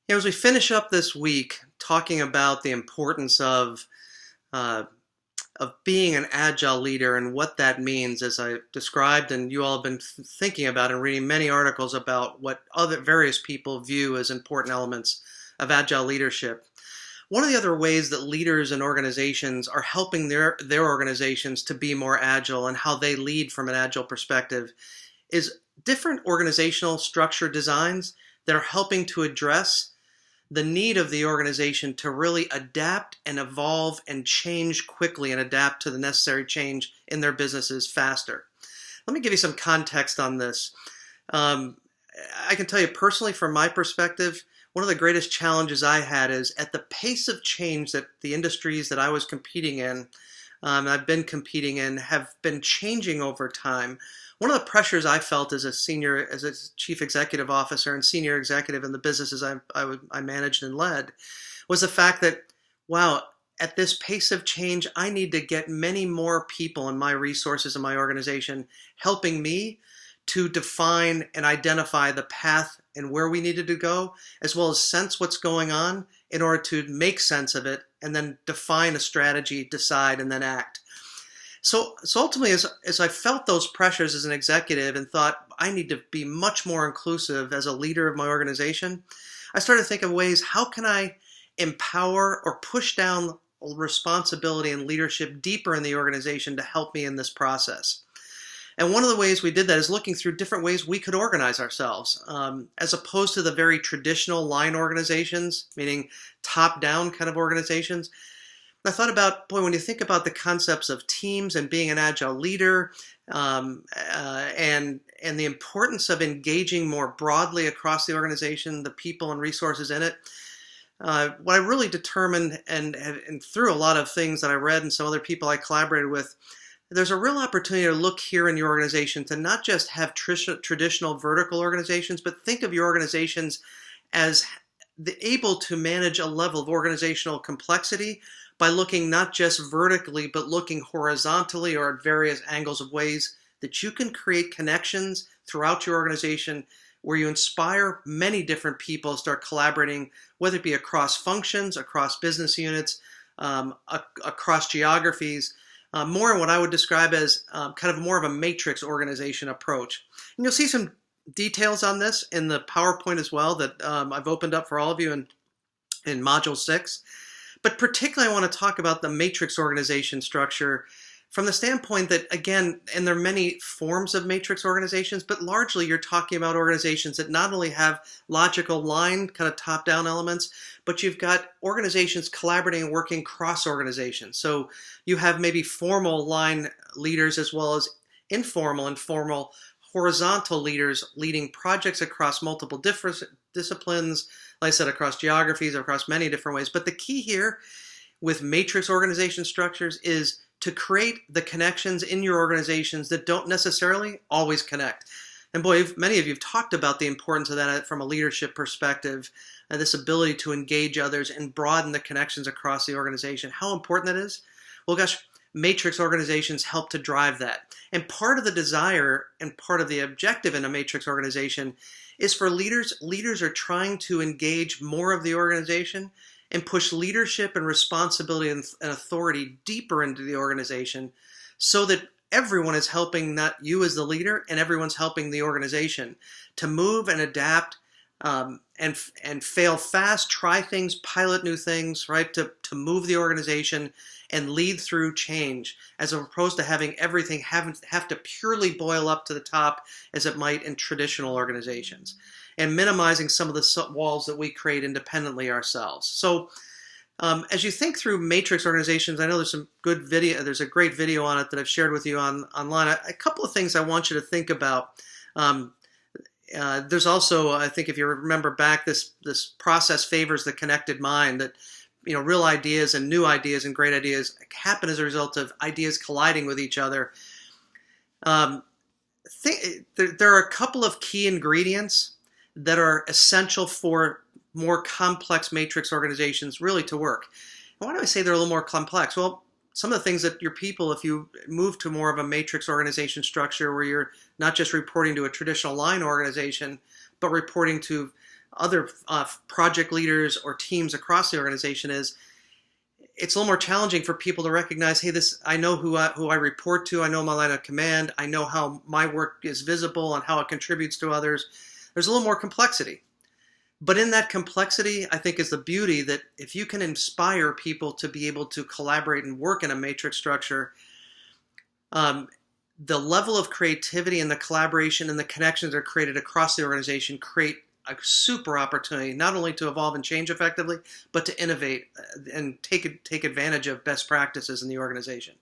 As we finish up this week talking about the importance uh, of being an agile leader and what that means, as I described, and you all have been thinking about and reading many articles about what other various people view as important elements of agile leadership. One of the other ways that leaders and organizations are helping their organizations to be more agile and how they lead from an agile perspective is different organizational structure designs that are helping to address the need of the organization to really adapt and evolve and change quickly and adapt to the necessary change in their businesses faster. Let me give you some context on this. Um, I can tell you personally, from my perspective, one of the greatest challenges I had is at the pace of change that the industries that I was competing in, I've been competing in, have been changing over time. One of the pressures I felt as a chief executive officer and senior executive in the businesses I managed and led, was the fact that, wow, at this pace of change, I need to get many more people in my resources in my organization helping me to define and identify the path and where we needed to go, as well as sense what's going on in order to make sense of it and then define a strategy, decide, and then act. So ultimately, as I felt those pressures as an executive and thought I need to be much more inclusive as a leader of my organization, I started to think of ways, how can I empower or push down responsibility and leadership deeper in the organization to help me in this process? And one of the ways we did that is looking through different ways we could organize ourselves, as opposed to the very traditional line organizations, meaning top-down kind of organizations. I thought about, boy, when you think about the concepts of teams and being an agile leader, and the importance of engaging more broadly across the organization, the people and resources in it, what I really determined, and through a lot of things that I read and some other people I collaborated with, there's a real opportunity to look here in your organization to not just have traditional vertical organizations, but think of your organizations as able to manage a level of organizational complexity by looking not just vertically, but looking horizontally or at various angles of ways that you can create connections throughout your organization where you inspire many different people to start collaborating, whether it be across functions, across business units, across geographies, more in what I would describe as kind of more of a matrix organization approach. And you'll see some details on this in the PowerPoint as well that I've opened up for all of you in Module 6. But particularly I want to talk about the matrix organization structure from the standpoint that, again, and there are many forms of matrix organizations, but largely you're talking about organizations that not only have logical line, kind of top-down elements, but you've got organizations collaborating and working cross-organizations. So you have maybe formal line leaders as well as informal and formal horizontal leaders leading projects across multiple different disciplines, like I said, across geographies, across many different ways. But the key here with matrix organization structures is to create the connections in your organizations that don't necessarily always connect. And boy, many of you have talked about the importance of that from a leadership perspective, and this ability to engage others and broaden the connections across the organization. How important that is? Well, gosh, matrix organizations help to drive that. And part of the desire and part of the objective in a matrix organization is for leaders are trying to engage more of the organization and push leadership and responsibility and authority deeper into the organization so that everyone is helping, not you as the leader, and everyone's helping the organization to move and adapt, and fail fast, try things, pilot new things, right, to move the organization and lead through change, as opposed to having everything have to purely boil up to the top as it might in traditional organizations, and minimizing some of the walls that we create independently ourselves. So as you think through matrix organizations, I know there's some good video, there's a great video on it that I've shared with you online. A couple of things I want you to think about. There's also, I think if you remember back, this process favors the connected mind, that real ideas and new ideas and great ideas happen as a result of ideas colliding with each other. There are a couple of key ingredients that are essential for more complex matrix organizations really to work. And why do I say they're a little more complex? Well, some of the things that your people, if you move to more of a matrix organization structure where you're not just reporting to a traditional line organization, but reporting to other project leaders or teams across the organization is it's a little more challenging for people to recognize, hey, I know who I report to, I know my line of command, I know how my work is visible and how it contributes to others. There's a little more complexity. But in that complexity, I think is the beauty that if you can inspire people to be able to collaborate and work in a matrix structure, the level of creativity and the collaboration and the connections that are created across the organization create a super opportunity not only to evolve and change effectively, but to innovate and take advantage of best practices in the organization.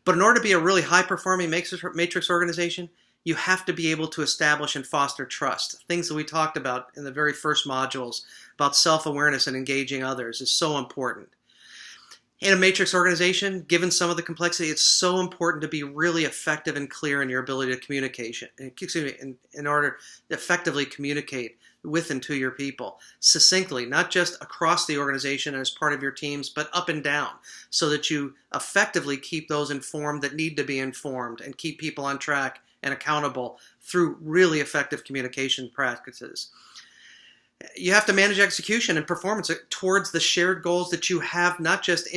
But in order to be a really high-performing matrix organization, you have to be able to establish and foster trust. Things that we talked about in the very first modules about self-awareness and engaging others is so important. In a matrix organization, given some of the complexity, it's so important to be really effective and clear in your ability to communication. In order to effectively communicate with and to your people, succinctly, not just across the organization as part of your teams, but up and down, so that you effectively keep those informed that need to be informed and keep people on track and accountable through really effective communication practices. You have to manage execution and performance towards the shared goals that you have, not just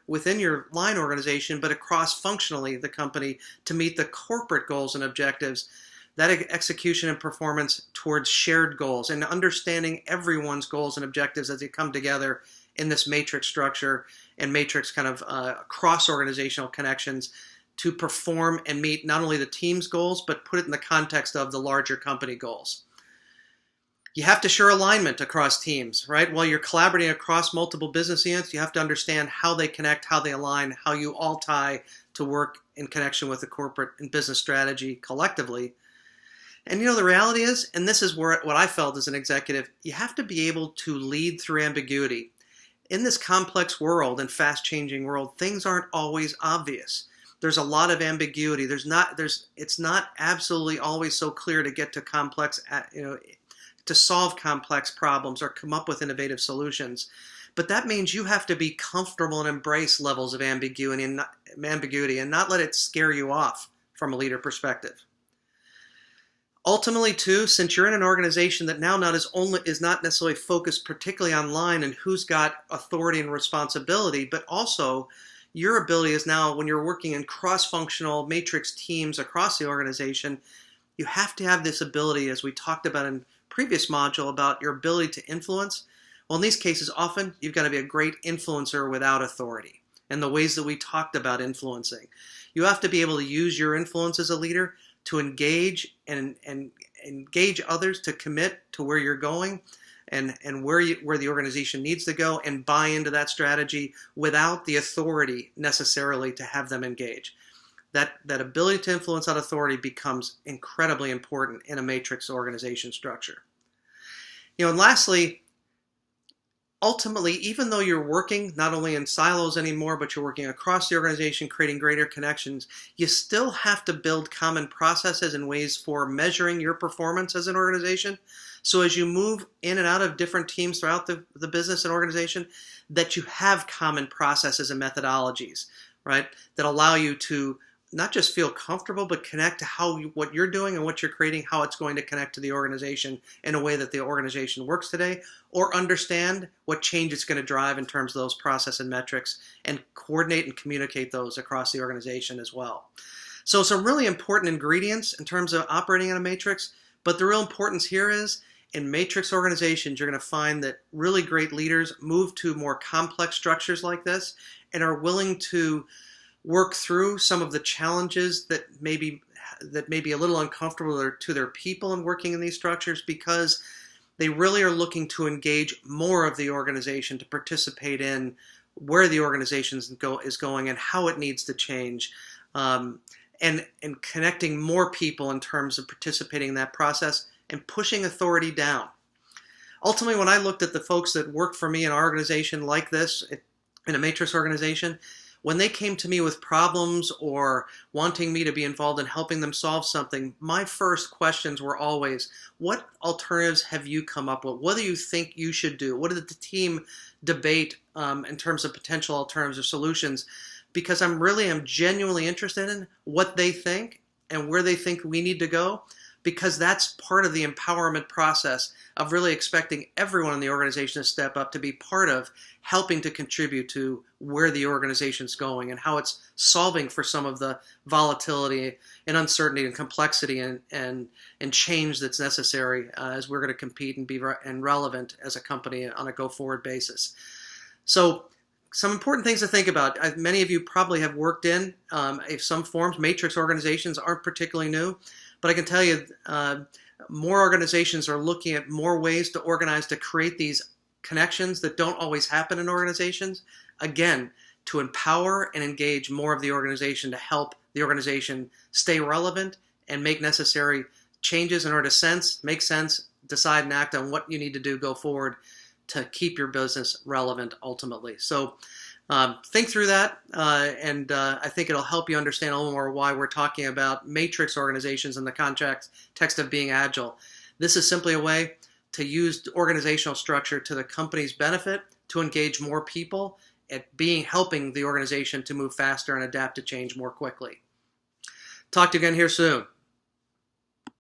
within your line organization, but across functionally the company to meet the corporate goals and objectives. That execution and performance towards shared goals and understanding everyone's goals and objectives as they come together in this matrix structure and matrix kind of cross-organizational connections to perform and meet not only the team's goals, but put it in the context of the larger company goals. You have to share alignment across teams, right? While you're collaborating across multiple business units, you have to understand how they connect, how they align, how you all tie to work in connection with the corporate and business strategy collectively. And the reality is, and this is what I felt as an executive, you have to be able to lead through ambiguity. In this complex world and fast-changing world, things aren't always obvious. There's a lot of ambiguity. It's not absolutely always so clear to get to complex, to solve complex problems or come up with innovative solutions. But that means you have to be comfortable and embrace levels of ambiguity and not let it scare you off from a leader perspective. Ultimately, too, since you're in an organization that now is not necessarily focused particularly on line and who's got authority and responsibility, but also your ability is now, when you're working in cross-functional matrix teams across the organization, you have to have this ability, as we talked about in previous module, about your ability to influence. Well, in these cases, often you've got to be a great influencer without authority. And the ways that we talked about influencing, you have to be able to use your influence as a leader to engage and engage others to commit to where you're going and where the organization needs to go and buy into that strategy without the authority necessarily to have them engage. That ability to influence that authority becomes incredibly important in a matrix organization structure. And lastly, ultimately, even though you're working not only in silos anymore, but you're working across the organization, creating greater connections, you still have to build common processes and ways for measuring your performance as an organization. So as you move in and out of different teams throughout the business and organization, that you have common processes and methodologies, right, that allow you to not just feel comfortable, but connect to what you're doing and what you're creating, how it's going to connect to the organization in a way that the organization works today, or understand what change it's going to drive in terms of those process and metrics, and coordinate and communicate those across the organization as well. So some really important ingredients in terms of operating in a matrix, but the real importance here is in matrix organizations, you're going to find that really great leaders move to more complex structures like this and are willing to work through some of the challenges that may be a little uncomfortable to their people in working in these structures, because they really are looking to engage more of the organization to participate in where the organization is going and how it needs to change, and connecting more people in terms of participating in that process and pushing authority down. Ultimately, when I looked at the folks that worked for me in an organization like this, in a matrix organization, when they came to me with problems or wanting me to be involved in helping them solve something, my first questions were always, what alternatives have you come up with? What do you think you should do? What did the team debate in terms of potential alternatives or solutions? Because I'm genuinely interested in what they think and where they think we need to go. because that's part of the empowerment process of really expecting everyone in the organization to step up to be part of helping to contribute to where the organization's going and how it's solving for some of the volatility and uncertainty and complexity and change that's necessary as we're going to compete and be relevant as a company on a go-forward basis. So some important things to think about. Many of you probably have worked in some forms. Matrix organizations aren't particularly new, but I can tell you more organizations are looking at more ways to organize to create these connections that don't always happen in organizations. Again, to empower and engage more of the organization to help the organization stay relevant and make necessary changes in order to make sense, decide and act on what you need to do go forward to keep your business relevant ultimately. So think through that, and I think it'll help you understand a little more why we're talking about matrix organizations in the context of being agile. This is simply a way to use organizational structure to the company's benefit to engage more people at helping the organization to move faster and adapt to change more quickly. Talk to you again here soon.